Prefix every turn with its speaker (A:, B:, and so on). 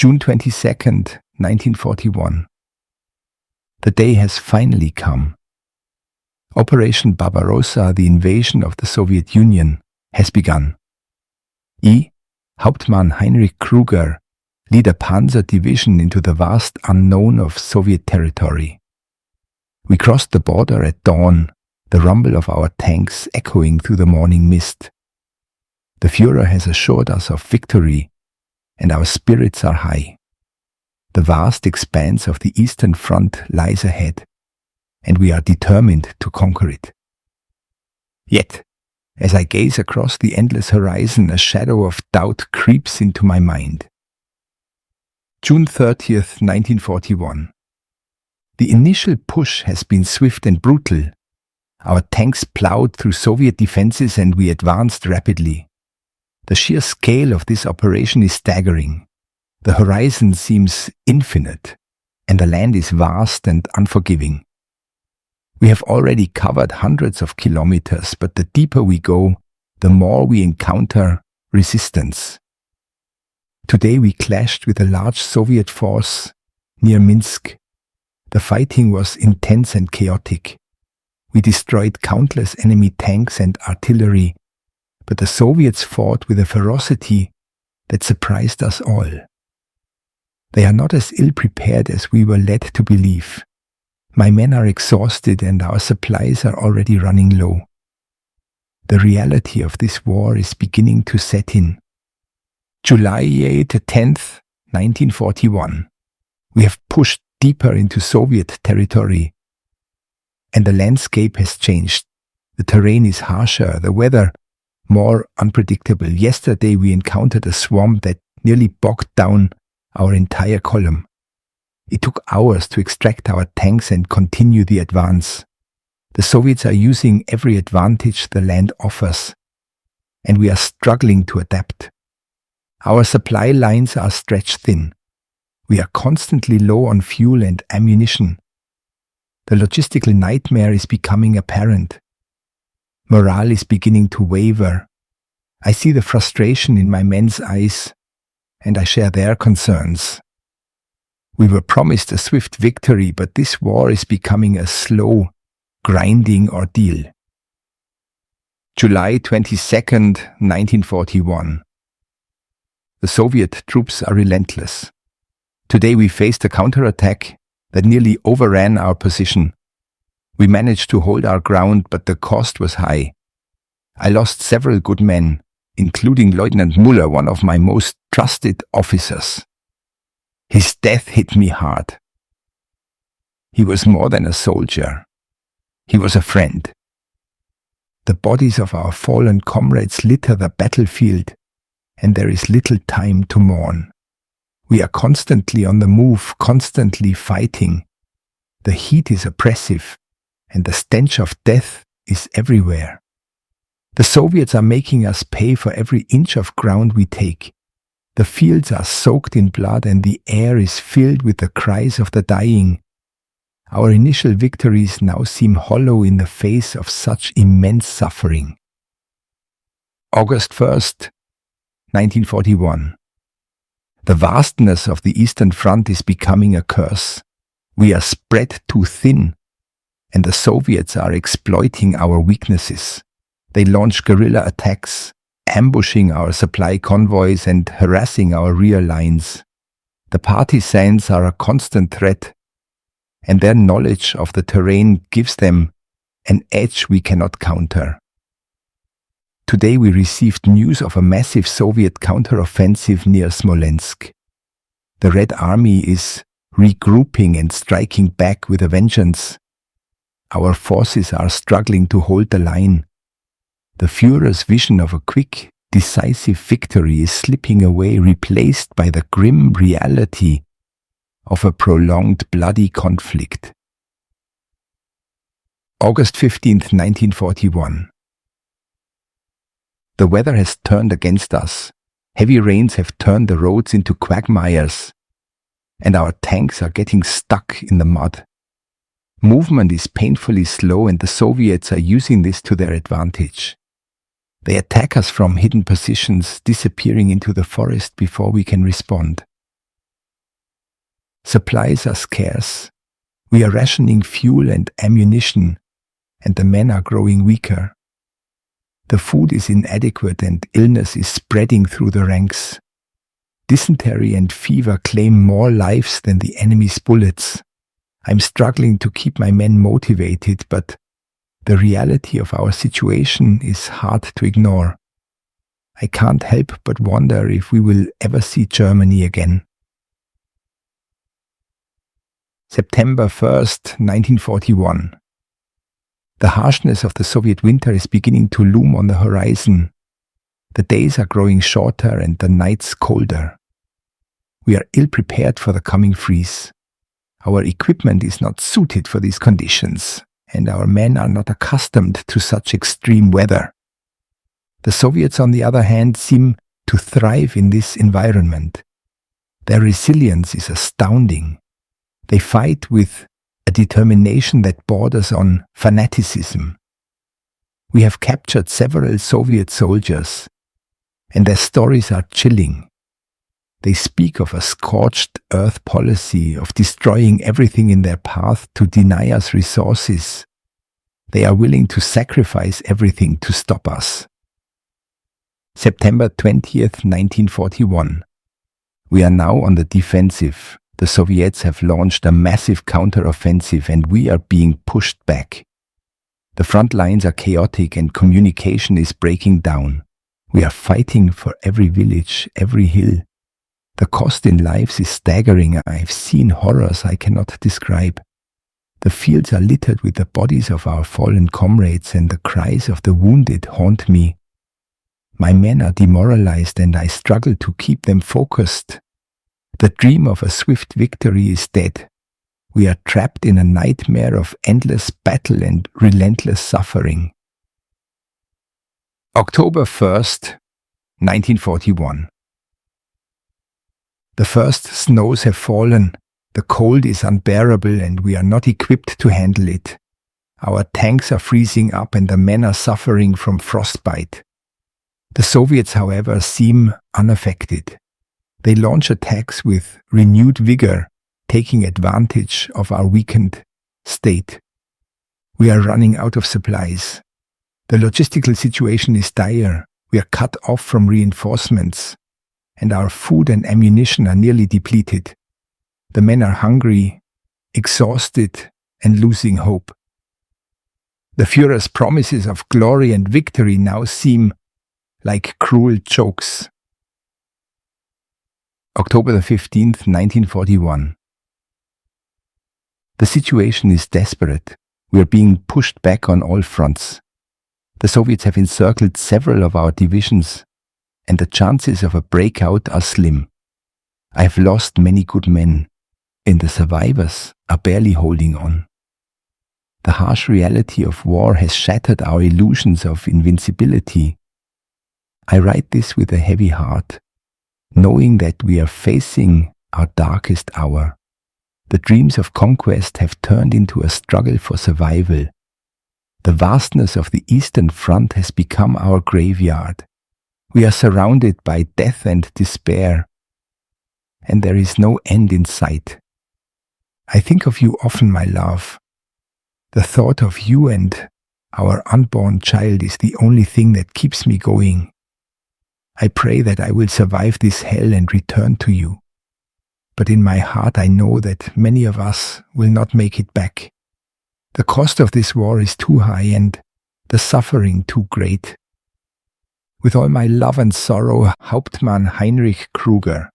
A: June 22nd, 1941. The day has finally come. Operation Barbarossa, the invasion of the Soviet Union, has begun. Hauptmann Heinrich Kruger lead a panzer division into the vast unknown of Soviet territory. We crossed the border at dawn, the rumble of our tanks echoing through the morning mist. The Führer has assured us of victory, and our spirits are high. The vast expanse of the Eastern Front lies ahead, and we are determined to conquer it. Yet, as I gaze across the endless horizon, a shadow of doubt creeps into my mind. June 30th, 1941. The initial push has been swift and brutal. Our tanks plowed through Soviet defenses and we advanced rapidly. The sheer scale of this operation is staggering. The horizon seems infinite, and the land is vast and unforgiving. We have already covered hundreds of kilometers, but the deeper we go, the more we encounter resistance. Today we clashed with a large Soviet force near Minsk. The fighting was intense and chaotic. We destroyed countless enemy tanks and artillery, but the Soviets fought with a ferocity that surprised us all. They are not as ill-prepared as we were led to believe. My men are exhausted and our supplies are already running low. The reality of this war is beginning to set in. July 10th, 1941. We have pushed deeper into Soviet territory, and the landscape has changed. The terrain is harsher, the weather more unpredictable. Yesterday we encountered a swamp that nearly bogged down our entire column. It took hours to extract our tanks and continue the advance. The Soviets are using every advantage the land offers, and we are struggling to adapt. Our supply lines are stretched thin. We are constantly low on fuel and ammunition. The logistical nightmare is becoming apparent. Morale is beginning to waver. I see the frustration in my men's eyes, and I share their concerns. We were promised a swift victory, but this war is becoming a slow, grinding ordeal. July 22nd, 1941. The Soviet troops are relentless. Today we faced a counterattack that nearly overran our position. We managed to hold our ground, but the cost was high. I lost several good men, including Lieutenant Muller, one of my most trusted officers. His death hit me hard. He was more than a soldier. He was a friend. The bodies of our fallen comrades litter the battlefield, and there is little time to mourn. We are constantly on the move, constantly fighting. The heat is oppressive, and the stench of death is everywhere. The Soviets are making us pay for every inch of ground we take. The fields are soaked in blood and the air is filled with the cries of the dying. Our initial victories now seem hollow in the face of such immense suffering. August 1st, 1941. The vastness of the Eastern Front is becoming a curse. We are spread too thin, and the Soviets are exploiting our weaknesses. They launch guerrilla attacks, ambushing our supply convoys and harassing our rear lines. The partisans are a constant threat, and their knowledge of the terrain gives them an edge we cannot counter. Today we received news of a massive Soviet counteroffensive near Smolensk. The Red Army is regrouping and striking back with a vengeance. Our forces are struggling to hold the line. The Führer's vision of a quick, decisive victory is slipping away, replaced by the grim reality of a prolonged bloody conflict. August 15th, 1941. The weather has turned against us. Heavy rains have turned the roads into quagmires, and our tanks are getting stuck in the mud. Movement is painfully slow, and the Soviets are using this to their advantage. They attack us from hidden positions, disappearing into the forest before we can respond. Supplies are scarce. We are rationing fuel and ammunition, and the men are growing weaker. The food is inadequate and illness is spreading through the ranks. Dysentery and fever claim more lives than the enemy's bullets. I'm struggling to keep my men motivated, but the reality of our situation is hard to ignore. I can't help but wonder if we will ever see Germany again. September 1st, 1941. The harshness of the Soviet winter is beginning to loom on the horizon. The days are growing shorter and the nights colder. We are ill prepared for the coming freeze. Our equipment is not suited for these conditions, and our men are not accustomed to such extreme weather. The Soviets, on the other hand, seem to thrive in this environment. Their resilience is astounding. They fight with a determination that borders on fanaticism. We have captured several Soviet soldiers, and their stories are chilling. They speak of a scorched earth policy, of destroying everything in their path to deny us resources. They are willing to sacrifice everything to stop us. September 20th, 1941. We are now on the defensive. The Soviets have launched a massive counter-offensive and we are being pushed back. The front lines are chaotic and communication is breaking down. We are fighting for every village, every hill. The cost in lives is staggering. I've seen horrors I cannot describe. The fields are littered with the bodies of our fallen comrades and the cries of the wounded haunt me. My men are demoralized and I struggle to keep them focused. The dream of a swift victory is dead. We are trapped in a nightmare of endless battle and relentless suffering. October 1st, 1941. The first snows have fallen. The cold is unbearable and we are not equipped to handle it. Our tanks are freezing up and the men are suffering from frostbite. The Soviets, however, seem unaffected. They launch attacks with renewed vigor, taking advantage of our weakened state. We are running out of supplies. The logistical situation is dire. We are cut off from reinforcements, and our food and ammunition are nearly depleted. The men are hungry, exhausted, and losing hope. The Führer's promises of glory and victory now seem like cruel jokes. October 15th, 1941. The situation is desperate. We are being pushed back on all fronts. The Soviets have encircled several of our divisions, and the chances of a breakout are slim. I have lost many good men, and the survivors are barely holding on. The harsh reality of war has shattered our illusions of invincibility. I write this with a heavy heart, knowing that we are facing our darkest hour. The dreams of conquest have turned into a struggle for survival. The vastness of the Eastern Front has become our graveyard. We are surrounded by death and despair, and there is no end in sight. I think of you often, my love. The thought of you and our unborn child is the only thing that keeps me going. I pray that I will survive this hell and return to you. But in my heart I know that many of us will not make it back. The cost of this war is too high and the suffering too great. With all my love and sorrow, Hauptmann Heinrich Kruger.